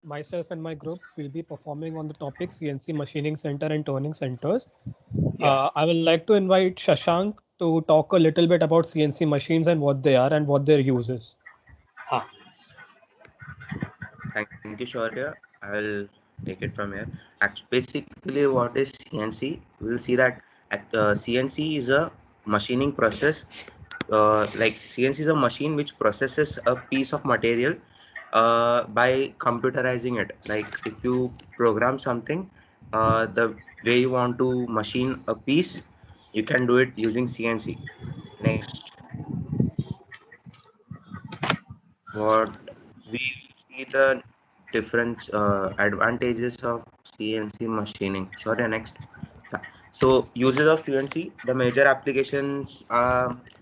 myself and my group will be performing on the topic CNC machining center and turning centers. Yeah. I would like to invite Shashank to talk a little bit about CNC machines and what they are and what their use is. Huh. Thank you, Shaurya. I'll take it from here. Basically, what is CNC? We'll see that CNC is a machining process. Like CNC is a machine which processes a piece of material by computerizing it. Like if you program something, the way you want to machine a piece, you can do it using CNC. Next, what we see the different advantages of CNC machining. Sure, yeah, next. Yeah. So uses of CNC, the major applications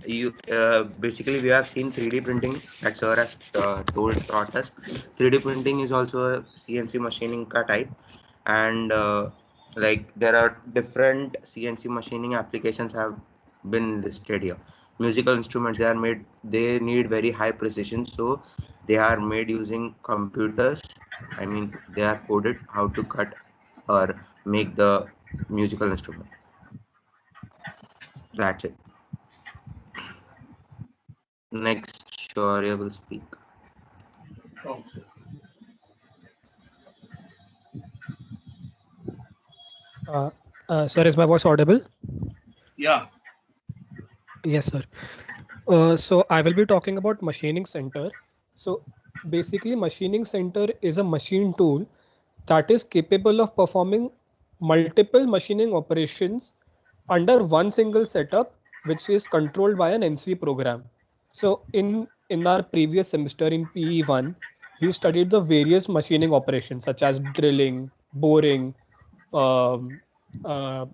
you basically we have seen 3D printing that sir has taught us. 3D printing is also a CNC machining ka type, and like there are different CNC machining applications have been listed here. Musical instruments, they need very high precision, so they are made using computers. I mean, they are coded how to cut or make the musical instrument. That's it. Next, Shaurya will speak. Oh, Uh, Sir, is my voice audible? yeah. Yes, sir. So I will be talking about machining center. So basically, machining center is a machine tool that is capable of performing multiple machining operations under one single setup, which is controlled by an NC program. So in our previous semester in PE1, we studied the various machining operations such as drilling, boring, um, uh,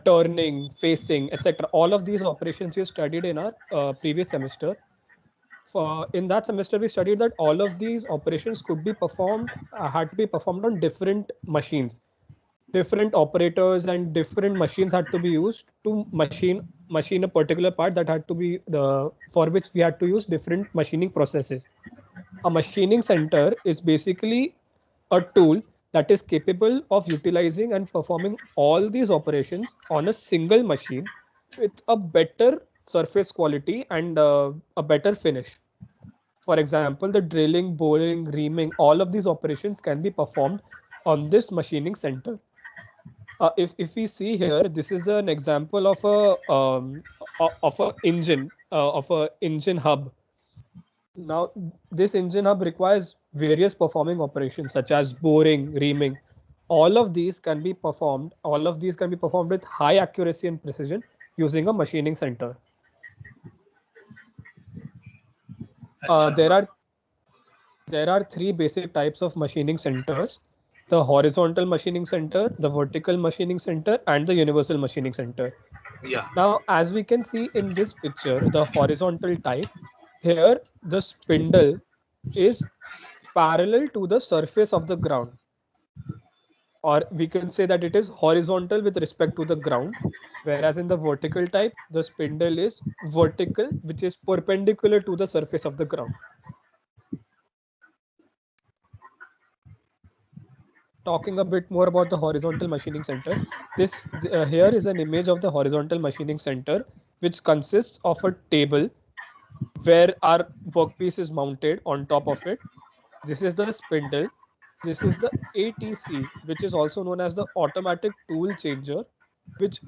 turning, facing, etc. All of these operations we studied in our previous semester. In that semester, we studied that all of these operations could be performed, had to be performed on different machines. Different operators and different machines had to be used to machine a particular part that had to be the for which we had to use different machining processes. A machining center is basically a tool that is capable of utilizing and performing all these operations on a single machine with a better surface quality and a better finish. For example, the drilling, boring, reaming, all of these operations can be performed on this machining center. If we see here, this is an example of a engine of a engine hub. Now, this engine hub requires various performing operations such as boring, reaming. All of these can be performed. All of these can be performed with high accuracy and precision using a machining center. Acha. There are three basic types of machining centers: the horizontal machining center, the vertical machining center, and the universal machining center. Yeah. Now, as we can see in this picture, the horizontal type, here the spindle is parallel to the surface of the ground, or we can say that it is horizontal with respect to the ground, whereas in the vertical type, the spindle is vertical, which is perpendicular to the surface of the ground. Talking a bit more about the horizontal machining center, here is an image of the horizontal machining center, which consists of a table where our workpiece is mounted on top of it. This is the spindle. This is the ATC, which is also known as the automatic tool changer, which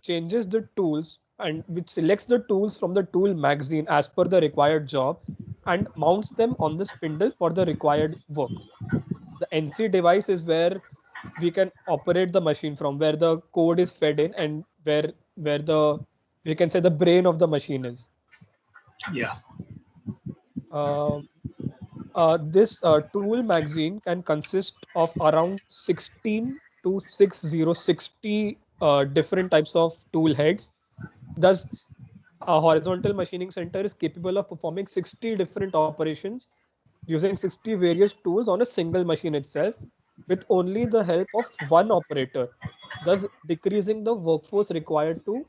changes the tools and which selects the tools from the tool magazine as per the required job and mounts them on the spindle for the required work. The NC device is where we can operate the machine from, where the code is fed in and where the we can say the brain of the machine is. Yeah. Uh, this tool magazine can consist of around 16 to 6060 different types of tool heads. Thus, a horizontal machining center is capable of performing 60 different operations using 60 various tools on a single machine itself with only the help of one operator, thus decreasing the workforce required to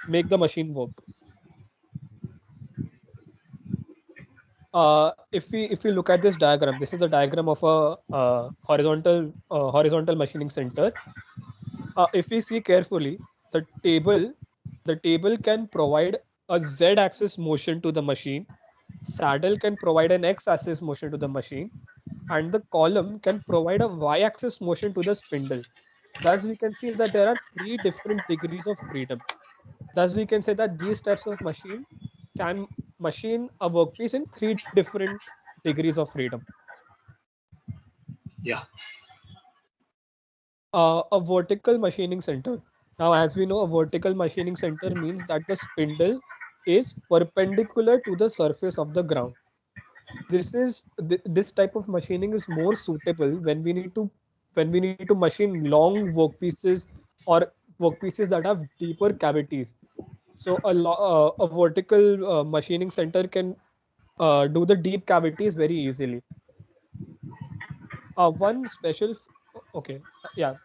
make the machine work. If we look at this diagram, this is a diagram of a horizontal machining center. If we see carefully, the table the table can provide a z-axis motion to the machine. Saddle can provide an x-axis motion to the machine, and the column can provide a y-axis motion to the spindle. Thus, we can see that there are three different degrees of freedom. Thus, we can say that these types of machines can machine a workpiece in three different degrees of freedom. Yeah. A vertical machining center. Now, as we know, a vertical machining center means that the spindle is perpendicular to the surface of the ground. This type of machining is more suitable when we need to machine long workpieces or workpieces that have deeper cavities. So a vertical machining center can do the deep cavities very easily. One special, okay, yeah,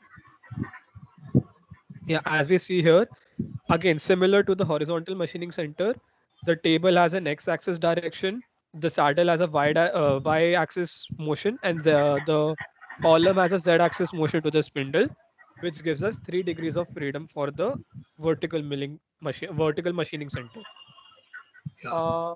yeah. As we see here, again similar to the horizontal machining center, the table has an x-axis direction, the saddle has a y-axis motion, and the column has a z-axis motion to the spindle, which gives us 3 degrees of freedom for the vertical machining center. Yeah. Uh,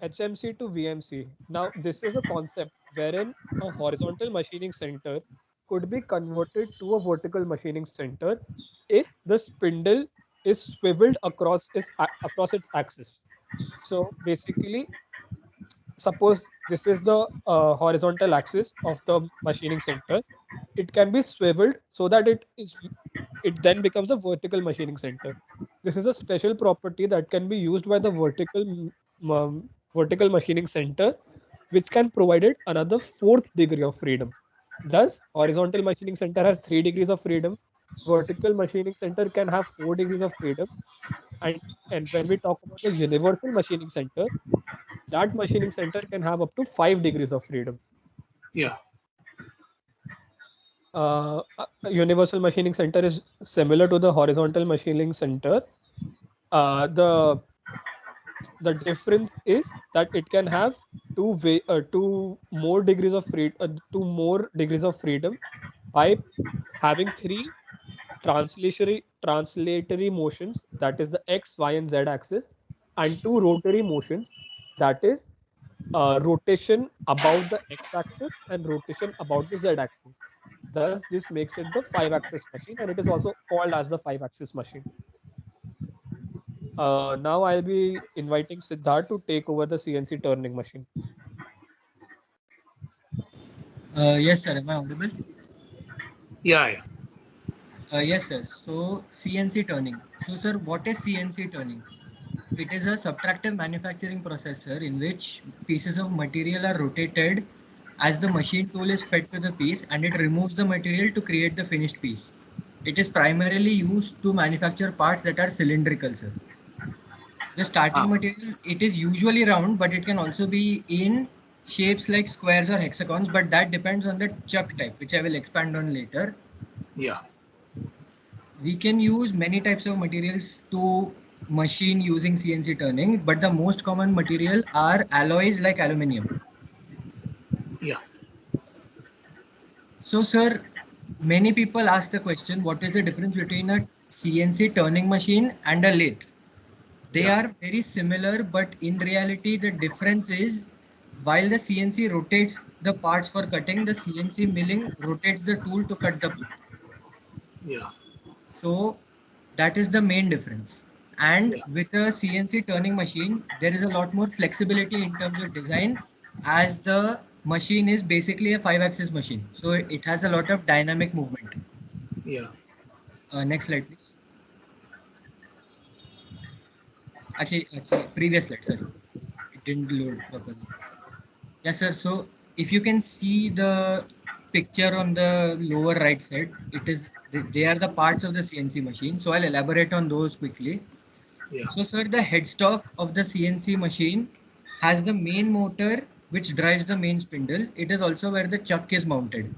HMC to VMC. Now, this is a concept wherein a horizontal machining center could be converted to a vertical machining center if the spindle is swiveled across its axis. So basically, suppose this is the horizontal axis of the machining center. It can be swiveled so that it then becomes a vertical machining center. This is a special property that can be used by the vertical machining center, which can provide it another fourth degree of freedom. Thus, horizontal machining center has 3 degrees of freedom. Vertical machining center can have 4 degrees of freedom. And when we talk about the universal machining center, that machining center can have up to 5 degrees of freedom. Yeah. A universal machining center is similar to the horizontal machining center. The difference is that it can have two more degrees of freedom by having three translatory motions, that is the x, y, and z axis, and two rotary motions, that is rotation about the x-axis and rotation about the z-axis. Thus, this makes it the 5-axis machine, and it is also called as the 5-axis machine. Now I'll be inviting Siddharth to take over the CNC turning machine. Yes, sir. Am I audible? Yeah. Yeah. Yes, sir. So CNC turning. So, sir, what is CNC turning? It is a subtractive manufacturing processor in which pieces of material are rotated as the machine tool is fed to the piece and it removes the material to create the finished piece. It is primarily used to manufacture parts that are cylindrical, sir. The starting material, it is usually round, but it can also be in shapes like squares or hexagons, but that depends on the chuck type, which I will expand on later. Yeah. We can use many types of materials to machine using CNC turning, but the most common material are alloys like aluminum. Yeah. So, sir, many people ask the question, what is the difference between a CNC turning machine and a lathe? They are very similar, but in reality, the difference is while the CNC rotates the parts for cutting, the CNC milling rotates the tool to cut the part. Yeah. So that is the main difference. And Yeah. with a CNC turning machine, there is a lot more flexibility in terms of design as the machine is basically a 5-axis machine. So it has a lot of dynamic movement. Yeah. Next slide, please. Actually, previous slide, sorry. It didn't load properly. Yes, sir. So if you can see the picture on the lower right side, they are the parts of the CNC machine. So I'll elaborate on those quickly. Yeah. So, sir, the headstock of the CNC machine has the main motor which drives the main spindle. It is also where the chuck is mounted.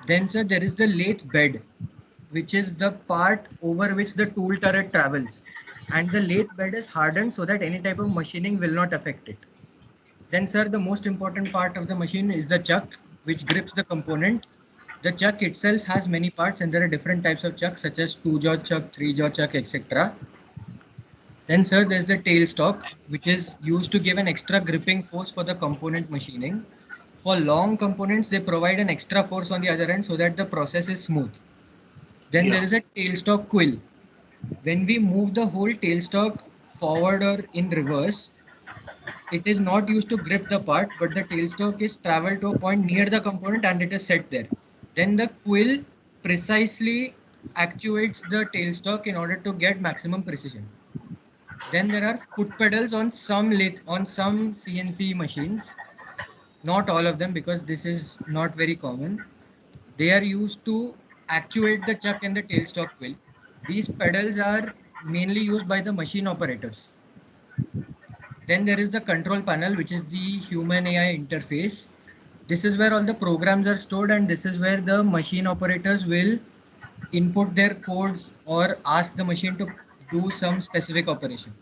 Then, sir, there is the lathe bed, which is the part over which the tool turret travels. and the lathe bed is hardened so that any type of machining will not affect it. Then, sir, the most important part of the machine is the chuck, which grips the component. The chuck itself has many parts, and there are different types of chucks, such as 2-jaw chuck, 3-jaw chuck, etc. Then, sir, there's the tailstock, which is used to give an extra gripping force for the component machining. For long components, they provide an extra force on the other end so that the process is smooth. Then there Yeah. is a tailstock quill. When we move the whole tailstock forward or in reverse, it is not used to grip the part, but the tailstock is traveled to a point near the component and it is set there. Then the quill precisely actuates the tailstock in order to get maximum precision. Then there are foot pedals on some CNC machines, not all of them because this is not very common. They are used to actuate the chuck and the tailstock wheel. These pedals are mainly used by the machine operators. Then there is the control panel, which is the human AI interface. This is where all the programs are stored, and this is where the machine operators will input their codes or ask the machine to do some specific operation.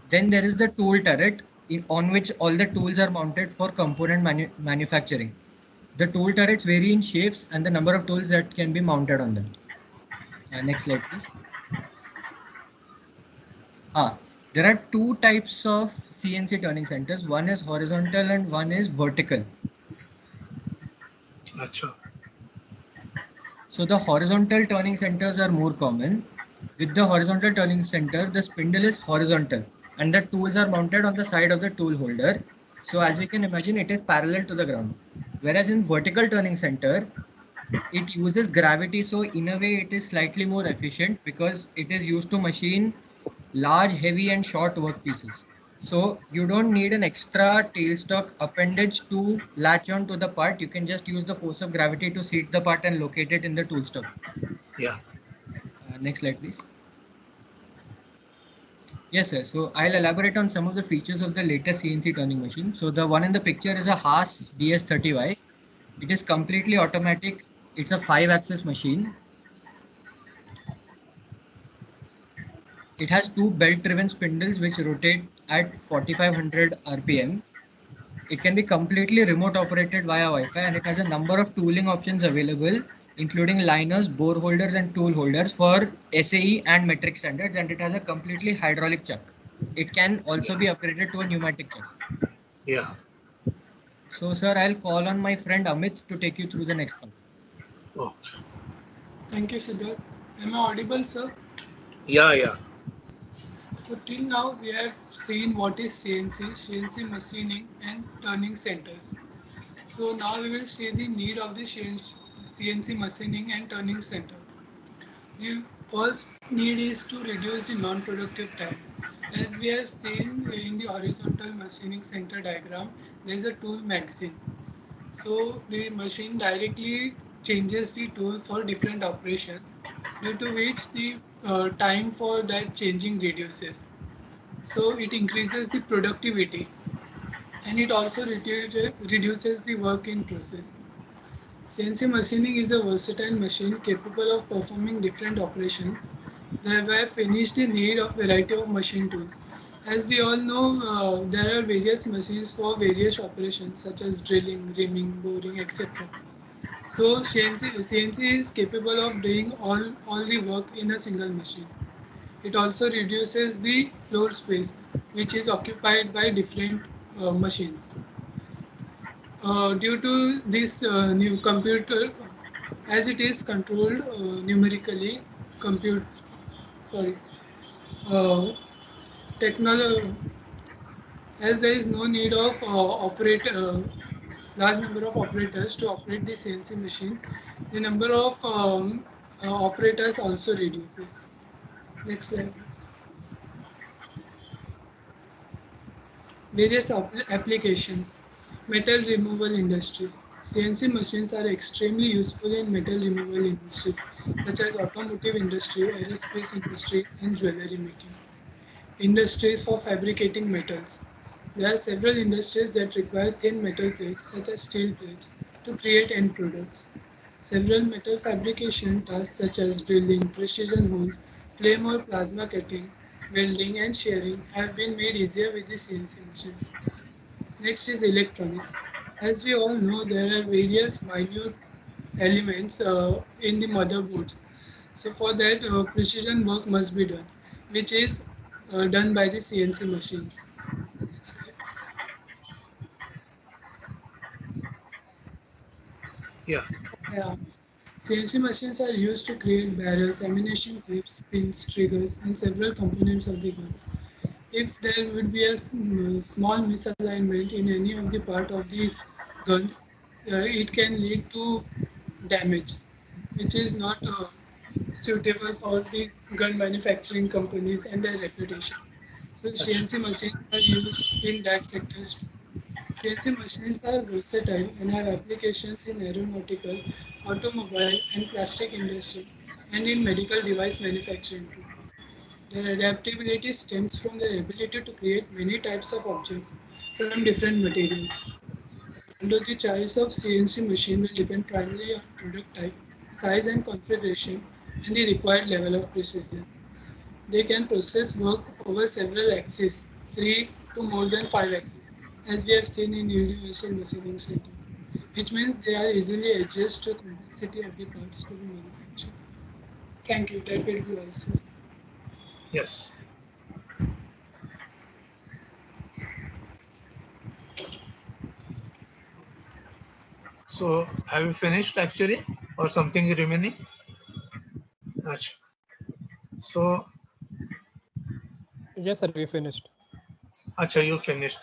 Then there is the tool turret on which all the tools are mounted for component manufacturing. The tool turrets vary in shapes and the number of tools that can be mounted on them. Next slide, please. There are two types of CNC turning centers. One is horizontal and one is vertical. Acha. So the horizontal turning centers are more common. With the horizontal turning center, the spindle is horizontal and the tools are mounted on the side of the tool holder. So as we can imagine, it is parallel to the ground. Whereas in vertical turning center, it uses gravity. So in a way, it is slightly more efficient because it is used to machine large, heavy and short workpieces. So you don't need an extra tailstock appendage to latch on to the part. You can just use the force of gravity to seat the part and locate it in the tool stock. Yeah. Next slide, please. Yes, sir. So I'll elaborate on some of the features of the latest CNC turning machine. So the one in the picture is a Haas DS30Y. It is completely automatic. It's a 5-axis machine. It has two belt-driven spindles which rotate at 4500 RPM. It can be completely remote operated via Wi-Fi, and it has a number of tooling options available, including liners, bore holders, and tool holders for SAE and metric standards, and it has a completely hydraulic chuck. It can also be upgraded to a pneumatic chuck. Yeah. So, sir, I'll call on my friend Amit to take you through the next part. Oh. Thank you, Siddharth. Am I audible, sir? Yeah. Yeah. So till now we have seen what is CNC machining and turning centers. So now we will see the need of the CNC machining and turning center. The first need is to reduce the non-productive time. As we have seen in the horizontal machining center diagram, there is a tool magazine. So the machine directly changes the tool for different operations, due to which the time for that changing reduces. So it increases the productivity, and it also reduces the work in process. CNC machining is a versatile machine capable of performing different operations. They were finished in need of variety of machine tools. As we all know, there are various machines for various operations such as drilling, reaming, boring, etc. So CNC is capable of doing all the work in a single machine. It also reduces the floor space which is occupied by different machines. Due to this new computer, as it is controlled numerically, compute sorry, uh, technology, as there is no need of large number of operators to operate the CNC machine, the number of operators also reduces. Next slide, please. Various applications. Metal removal industry. CNC machines are extremely useful in metal removal industries such as automotive industry, aerospace industry, and jewelry making. Industries for fabricating metals. There are several industries that require thin metal plates such as steel plates to create end products. Several metal fabrication tasks such as drilling, precision holes, flame or plasma cutting welding, and shearing have been made easier with the CNC machines. Next is electronics. As we all know, there are various minute elements in the motherboards. So for that, precision work must be done, which is done by the CNC machines. Next slide. Yeah. Firearms. CNC machines are used to create barrels, ammunition clips, pins, triggers, and several components of the gun. If there would be a small misalignment in any of the part of the guns, it can lead to damage, which is not suitable for the gun manufacturing companies and their reputation. So Achha. CNC machines are used in that sectors too. CNC machines are versatile and have applications in aeronautical, automobile, and plastic industries, and in medical device manufacturing too. Their adaptability stems from their ability to create many types of objects from different materials. Although the choice of CNC machine will depend primarily on product type, size and configuration, and the required level of precision. They can process work over several axes, 3 to more than 5 axes, as we have seen in Universal Machining Center, which means they are easily adjust to complexity of the parts to be manufactured. Thank you. That will be all, sir. Yes. So have you finished actually, or something remaining? Achha. So, Yes, sir, we finished. Acha, you finished.